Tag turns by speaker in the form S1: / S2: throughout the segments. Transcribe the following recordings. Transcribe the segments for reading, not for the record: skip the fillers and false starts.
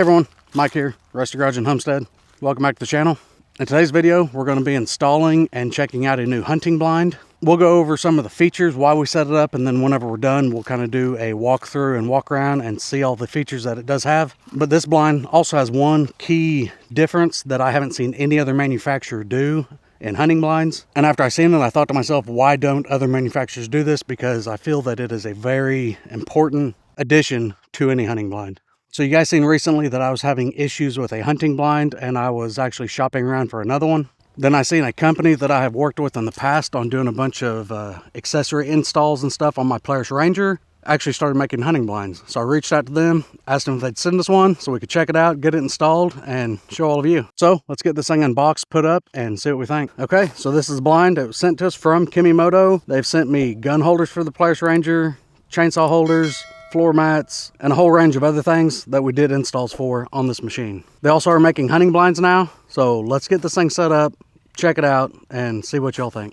S1: Hey everyone, Mike here, Rusty Garage and Homestead. Welcome back to the channel. In today's video, we're going to be installing and checking out a new hunting blind. We'll go over some of the features, why we set it up, and then whenever we're done, we'll kind of do a walkthrough and walk around and see all the features that it does have. But this blind also has one key difference that I haven't seen any other manufacturer do in hunting blinds. And after I seen it, I thought to myself, why don't other manufacturers do this? Because I feel that it is a very important addition to any hunting blind. So you guys seen recently that I was having issues with a hunting blind and I was actually shopping around for another one. Then I seen a company that I have worked with in the past on doing a bunch of accessory installs and stuff on my Polaris Ranger. Actually started making hunting blinds. So I reached out to them, asked them if they'd send us one so we could check it out, get it installed, and show all of you. So let's get this thing unboxed, put up, and see what we think. Okay, so this is the blind. It was sent to us from Kemimoto. They've sent me gun holders for the Polaris Ranger, chainsaw holders, floor mats, and a whole range of other things that we did installs for on this machine. They also are making hunting blinds now, so let's get this thing set up, check it out, and see what y'all think.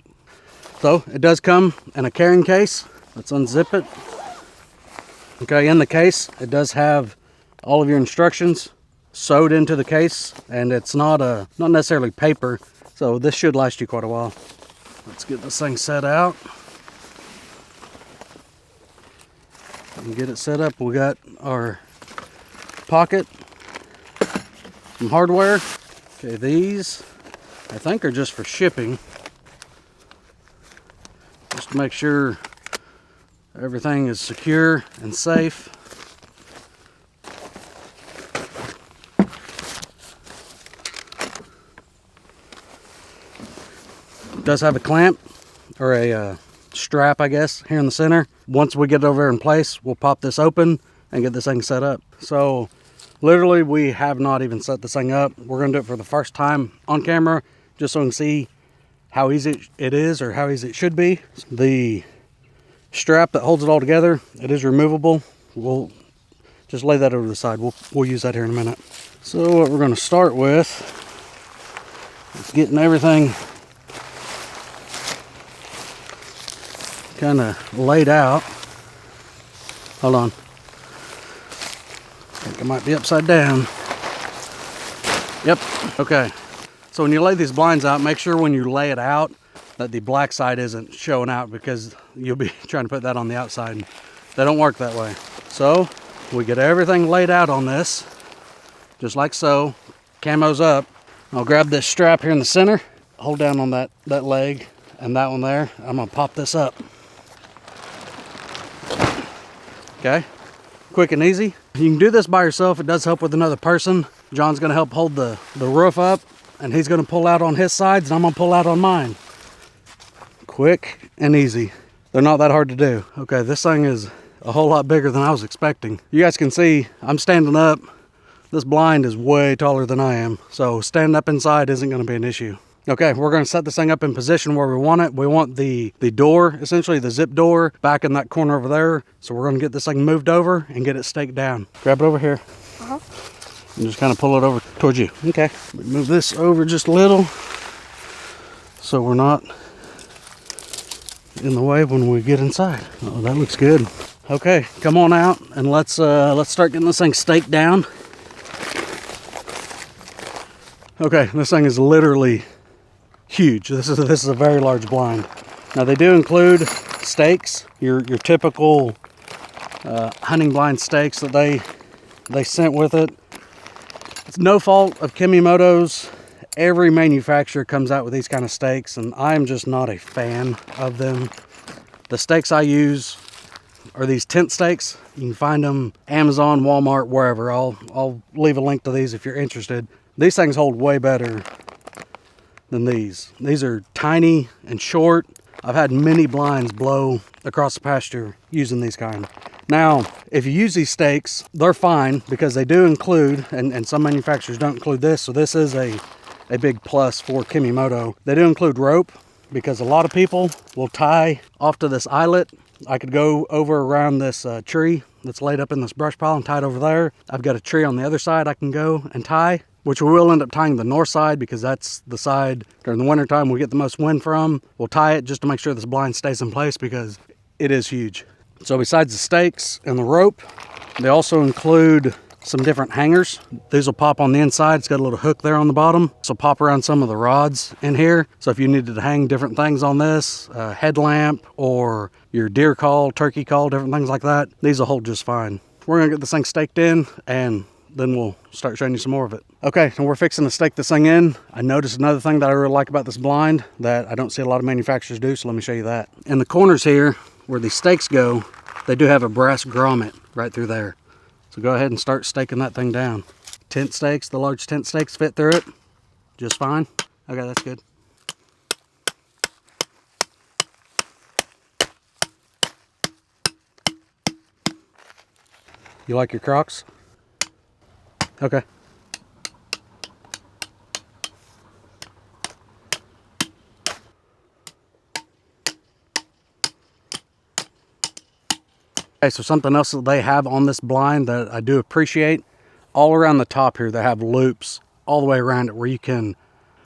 S1: So it does come in a carrying case. Let's unzip it. Okay, in the case, it does have all of your instructions sewed into the case, and it's not necessarily paper, so this should last you quite a while. Let's get this thing set out. And get it set up. We got our pocket, some hardware. Okay, these I think are just for shipping, just to make sure everything is secure and safe. It does have a clamp or a strap, I guess, here in the center. Once we get it over in place, we'll pop this open and get this thing set up. So literally we have not even set this thing up. We're gonna do it for the first time on camera, just so we can see how easy it is, or how easy it should be. The strap that holds it all together, it is removable. We'll just lay that over to the side. We'll use that here in a minute. So what we're gonna start with is getting everything kind of laid out. Hold on. I think it might be upside down. Yep. Okay. So when you lay these blinds out, make sure when you lay it out that the black side isn't showing out, because you'll be trying to put that on the outside. They don't work that way. So we get everything laid out on this, just like so. Camo's up. I'll grab this strap here in the center, hold down on that leg and that one there. I'm gonna pop this up. Okay, quick and easy. You can do this by yourself. It does help with another person. John's gonna help hold the roof up, and he's gonna pull out on his sides, and I'm gonna pull out on mine. Quick and easy. They're not that hard to do. Okay, this thing is a whole lot bigger than I was expecting. You guys can see I'm standing up. This blind is way taller than I am, so standing up inside isn't gonna be an issue. Okay, we're gonna set this thing up in position where we want it. We want the door, essentially the zip door, back in that corner over there. So we're gonna get this thing moved over and get it staked down. Grab it over here. And just kind of pull it over towards you. Okay, move this over just a little so we're not in the way when we get inside. Oh, that looks good. Okay, come on out and let's start getting this thing staked down. Okay, this thing is literally huge. This is a very large blind. Now they do include stakes, your typical hunting blind stakes that they sent with it. It's no fault of Kemimoto's. Every manufacturer comes out with these kind of stakes, and I'm just not a fan of them. The stakes I use are these tent stakes. You can find them Amazon, Walmart, wherever. I'll leave a link to these if you're interested. These things hold way better than these. These are tiny and short. I've had many blinds blow across the pasture using these kind. Now, if you use these stakes, they're fine because they do include, and some manufacturers don't include this, so this is a big plus for Kemimoto. They do include rope, because a lot of people will tie off to this eyelet. I could go over around this tree that's laid up in this brush pile and tie it over there. I've got a tree on the other side I can go and tie, which we will end up tying the north side because that's the side during the wintertime we get the most wind from. We'll tie it just to make sure this blind stays in place because it is huge. So besides the stakes and the rope, they also include some different hangers. These will pop on the inside. It's got a little hook there on the bottom. So pop around some of the rods in here. So if you needed to hang different things on this, headlamp or your deer call, turkey call, different things like that, these will hold just fine. We're gonna get this thing staked in and then we'll start showing you some more of it. Okay, so we're fixing to stake this thing in. I noticed another thing that I really like about this blind that I don't see a lot of manufacturers do, so let me show you that. In the corners here, where the stakes go, they do have a brass grommet right through there. So go ahead and start staking that thing down. Tent stakes, the large tent stakes fit through it just fine. Okay, that's good. You like your Crocs? Okay. Okay, so something else that they have on this blind that I do appreciate, all around the top here they have loops all the way around it where you can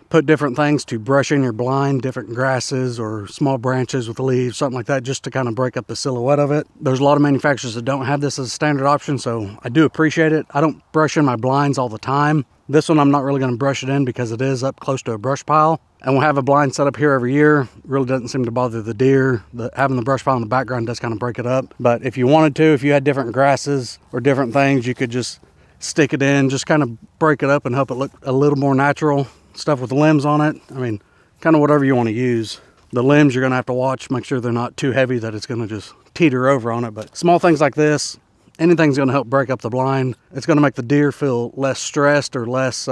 S1: put different things to brush in your blind, different grasses or small branches with leaves, something like that, just to kind of break up the silhouette of it. There's a lot of manufacturers that don't have this as a standard option, so I do appreciate it. I don't brush in my blinds all the time. This one I'm not really going to brush it in because it is up close to a brush pile. And we'll have a blind set up here every year. Really doesn't seem to bother the deer. Having the brush pile in the background does kind of break it up. But if you wanted to, if you had different grasses or different things, you could just stick it in, just kind of break it up and help it look a little more natural. Stuff with the limbs on it, I mean, kind of whatever you want to use. The limbs you're going to have to watch, make sure they're not too heavy that it's going to just teeter over on it. But small things like this, anything's going to help break up the blind. It's going to make the deer feel less stressed or less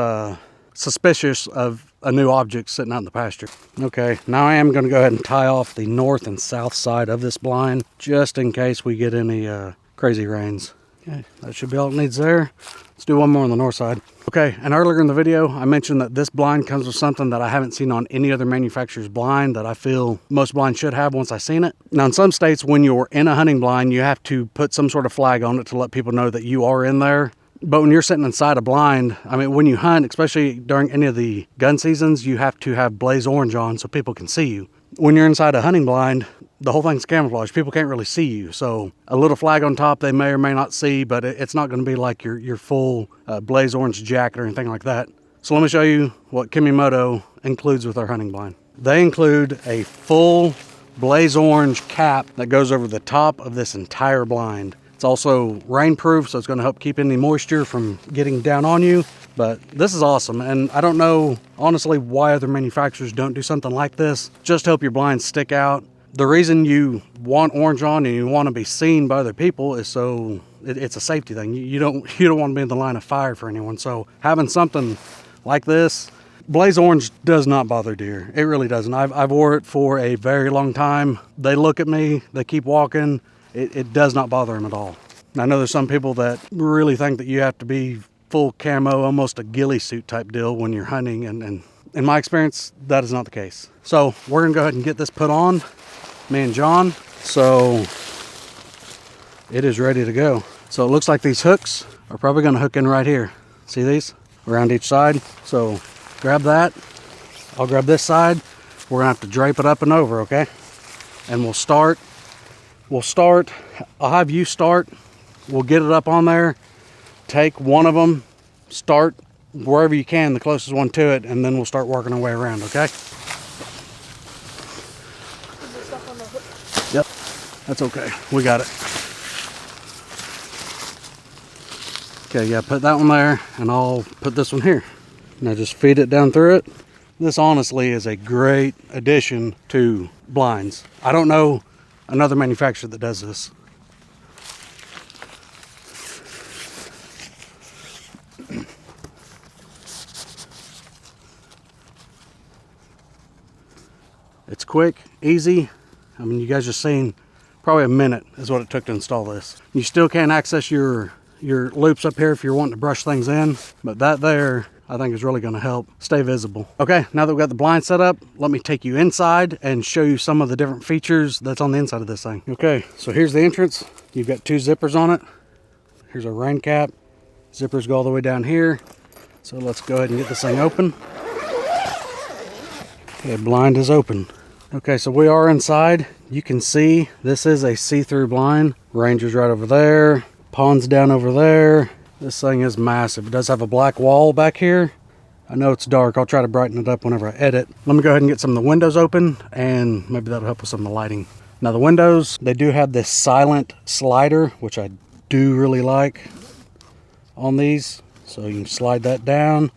S1: suspicious of a new object sitting out in the pasture. Okay, now I am going to go ahead and tie off the north and south side of this blind just in case we get any crazy rains. Okay, that should be all it needs there. Let's do one more on the north side. Okay, and earlier in the video, I mentioned that this blind comes with something that I haven't seen on any other manufacturer's blind that I feel most blinds should have once I've seen it. Now, in some states, when you're in a hunting blind, you have to put some sort of flag on it to let people know that you are in there. But when you're sitting inside a blind, I mean, when you hunt, especially during any of the gun seasons, you have to have blaze orange on so people can see you. When you're inside a hunting blind, the whole thing's camouflage. People can't really see you. So a little flag on top they may or may not see, but it's not going to be like your full blaze orange jacket or anything like that. So let me show you what Kemimoto includes with our hunting blind. They include a full blaze orange cap that goes over the top of this entire blind. It's also rainproof, so it's going to help keep any moisture from getting down on you. But this is awesome, and I don't know, honestly, why other manufacturers don't do something like this. Just help your blinds stick out. The reason you want orange on and you want to be seen by other people is so it's a safety thing. You don't want to be in the line of fire for anyone. So having something like this, blaze orange does not bother deer. It really doesn't. I've wore it for a very long time. They look at me, they keep walking. It does not bother them at all. I know there's some people that really think that you have to be full camo, almost a ghillie suit type deal when you're hunting, and in my experience, that is not the case. So we're gonna go ahead and get this put on, me and John. So it is ready to go. So it looks like these hooks are probably gonna hook in right here. See these? Around each side. So grab that, I'll grab this side. We're gonna have to drape it up and over, okay? And we'll start, I'll have you start, we'll get it up on there, take one of them, start wherever you can, the closest one to it, and then we'll start working our way around, okay? Yep, that's okay, we got it. Okay, yeah, put that one there, and I'll put this one here. Now just feed it down through it. This honestly is a great addition to blinds. I don't know another manufacturer that does this. It's quick, easy. I mean, you guys just seen probably a minute is what it took to install this. You still can't access your loops up here if you're wanting to brush things in, but that there I think is really going to help stay visible. Okay, now that we've got the blind set up, let me take you inside and show you some of the different features that's on the inside of this thing. Okay, so here's the entrance. You've got two zippers on it. Here's our rain cap. Zippers go all the way down here. So let's go ahead and get this thing open. Okay, blind is open. Okay, so we are inside. You can see this is a see-through blind. Ranger's right over there. Pond's down over there. This thing is massive. It does have a black wall back here. I know it's dark. I'll try to brighten it up whenever I edit. Let me go ahead and get some of the windows open, and maybe that'll help with some of the lighting. Now the windows, they do have this silent slider, which I do really like on these. So you can slide that down,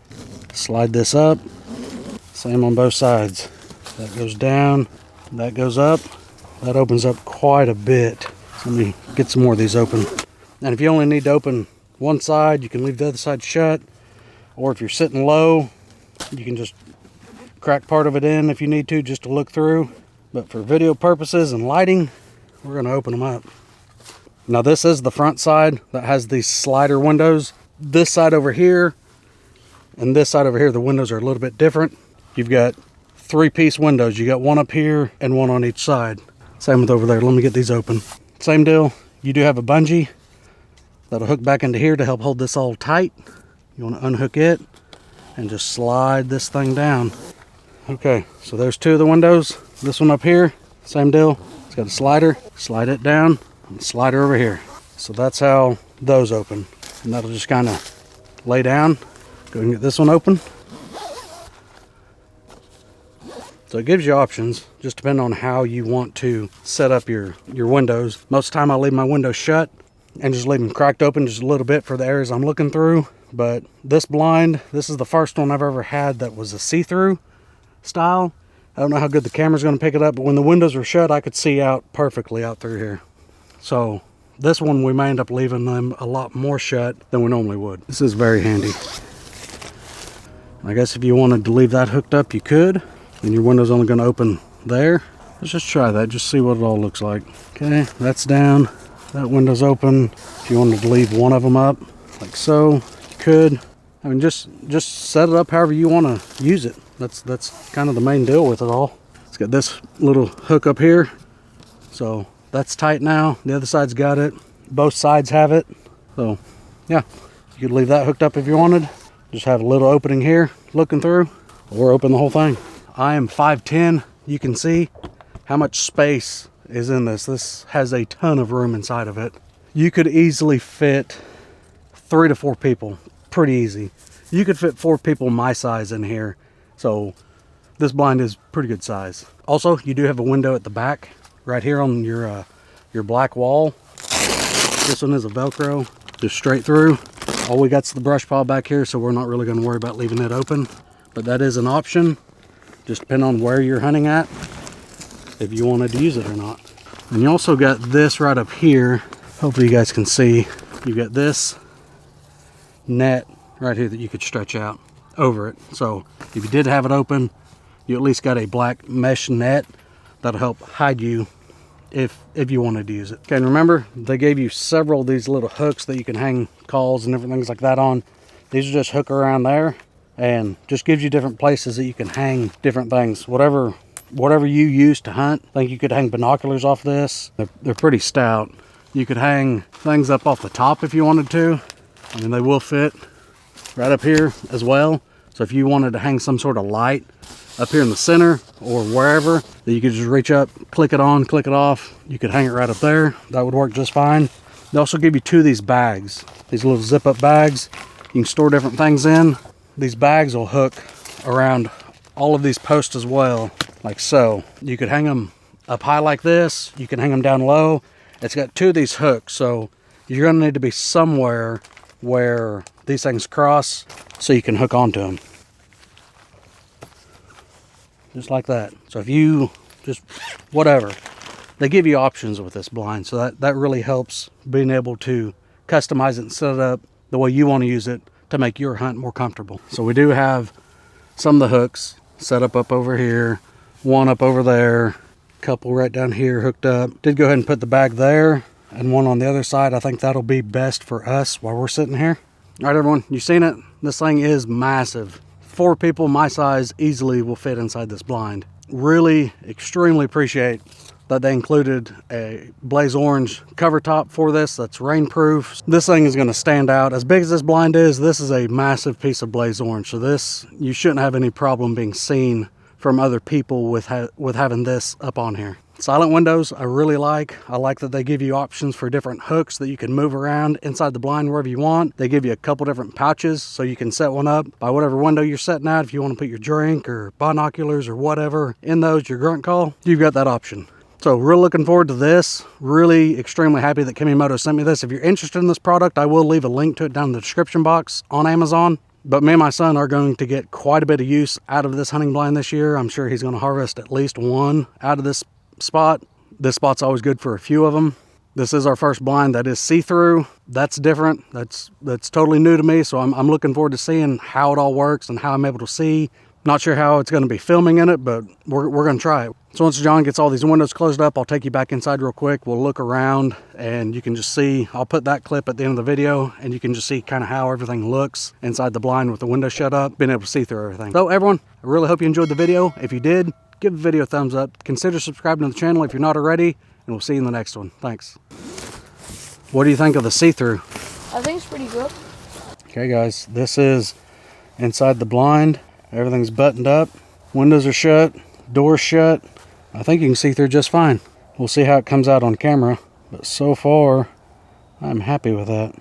S1: slide this up. Same on both sides. That goes down, that goes up. That opens up quite a bit. So let me get some more of these open. And if you only need to open one side, you can leave the other side shut. Or if you're sitting low, you can just crack part of it in if you need to, just to look through. But for video purposes and lighting, we're going to open them up. Now this is the front side that has these slider windows. This side over here and this side over here, the windows are a little bit different. You've got 3-piece windows. You got one up here and one on each side. Same with over there. Let me get these open. Same deal. You do have a bungee that'll hook back into here to help hold this all tight. You want to unhook it and just slide this thing down. Okay, so there's 2 of the windows. This one up here, same deal. It's got a slider. Slide it down and slider over here. So that's how those open. And that'll just kind of lay down. Go ahead and get this one open. So it gives you options, just depending on how you want to set up your windows. Most of the time I leave my windows shut and just leave them cracked open just a little bit for the areas I'm looking through. But this blind, this is the first one I've ever had that was a see-through style. I don't know how good the camera's going to pick it up, but when the windows were shut, I could see out perfectly out through here. So this one, we may end up leaving them a lot more shut than we normally would. This is very handy. I guess if you wanted to leave that hooked up, you could. And your window's only going to open there. Let's just try that, just see what it all looks like. Okay, that's down. That window's open. If you wanted to leave one of them up, like so, you could. I mean, just set it up however you want to use it. That's kind of the main deal with it all. It's got this little hook up here. So that's tight now. The other side's got it. Both sides have it. So yeah, you could leave that hooked up if you wanted. Just have a little opening here looking through, or open the whole thing. I am 5'10". You can see how much space is in this. This has a ton of room inside of it. You could easily fit 3 to 4 people, pretty easy. You could fit 4 people my size in here. So this blind is pretty good size. Also, you do have a window at the back right here on your black wall. This one is a Velcro, just straight through. All we got's the brush pile back here, so we're not really going to worry about leaving it open. But that is an option. Just depending on where you're hunting at, if you wanted to use it or not. And you also got this right up here. Hopefully you guys can see. You got this net right here that you could stretch out over it. So if you did have it open, you at least got a black mesh net that'll help hide you if you wanted to use it. Okay, and remember, they gave you several of these little hooks that you can hang calls and different things like that on. These are just hook around there. And just gives you different places that you can hang different things. Whatever you use to hunt. I think you could hang binoculars off this. They're pretty stout. You could hang things up off the top if you wanted to. I mean, they will fit right up here as well. So if you wanted to hang some sort of light up here in the center or wherever, that you could just reach up, click it on, click it off. You could hang it right up there. That would work just fine. They also give you 2 of these bags. These little zip up bags. You can store different things in. These bags will hook around all of these posts as well, like so. You could hang them up high like this. You can hang them down low. It's got 2 of these hooks, so you're going to need to be somewhere where these things cross so you can hook onto them. Just like that. So if you just, whatever. They give you options with this blind, so that really helps being able to customize it and set it up the way you want to use it to make your hunt more comfortable. So we do have some of the hooks set up over here, one up over there, couple right down here hooked up. Did go ahead and put the bag there and one on the other side. I think that'll be best for us while we're sitting here. All right, everyone, you've seen it. This thing is massive. 4 people my size easily will fit inside this blind. Really extremely appreciate that they included a blaze orange cover top for this that's rainproof. This thing is going to stand out. As big as this blind is, this is a massive piece of blaze orange. So this, you shouldn't have any problem being seen from other people with having this up on here. Silent windows, I really like. I like that they give you options for different hooks that you can move around inside the blind wherever you want. They give you a couple different pouches, so you can set one up by whatever window you're setting at. If you want to put your drink or binoculars or whatever in those, your grunt call, you've got that option. So real looking forward to this. Really extremely happy that Kemimoto sent me this. If you're interested in this product, I will leave a link to it down in the description box on Amazon. But me and my son are going to get quite a bit of use out of this hunting blind this year. I'm sure he's going to harvest at least one out of this spot. This spot's always good for a few of them. This is our first blind that is see-through. That's different. That's totally new to me. So I'm looking forward to seeing how it all works and how I'm able to see. Not sure how it's going to be filming in it, but we're going to try it. So once John gets all these windows closed up, I'll take you back inside real quick. We'll look around and you can just see, I'll put that clip at the end of the video and you can just see kind of how everything looks inside the blind with the window shut up, being able to see through everything. So everyone, I really hope you enjoyed the video. If you did, give the video a thumbs up. Consider subscribing to the channel if you're not already, and we'll see you in the next one. Thanks. What do you think of the see-through?
S2: I think it's pretty good.
S1: Okay guys, this is inside the blind. Everything's buttoned up. Windows are shut, doors shut. I think you can see through just fine. We'll see how it comes out on camera, but so far, I'm happy with that.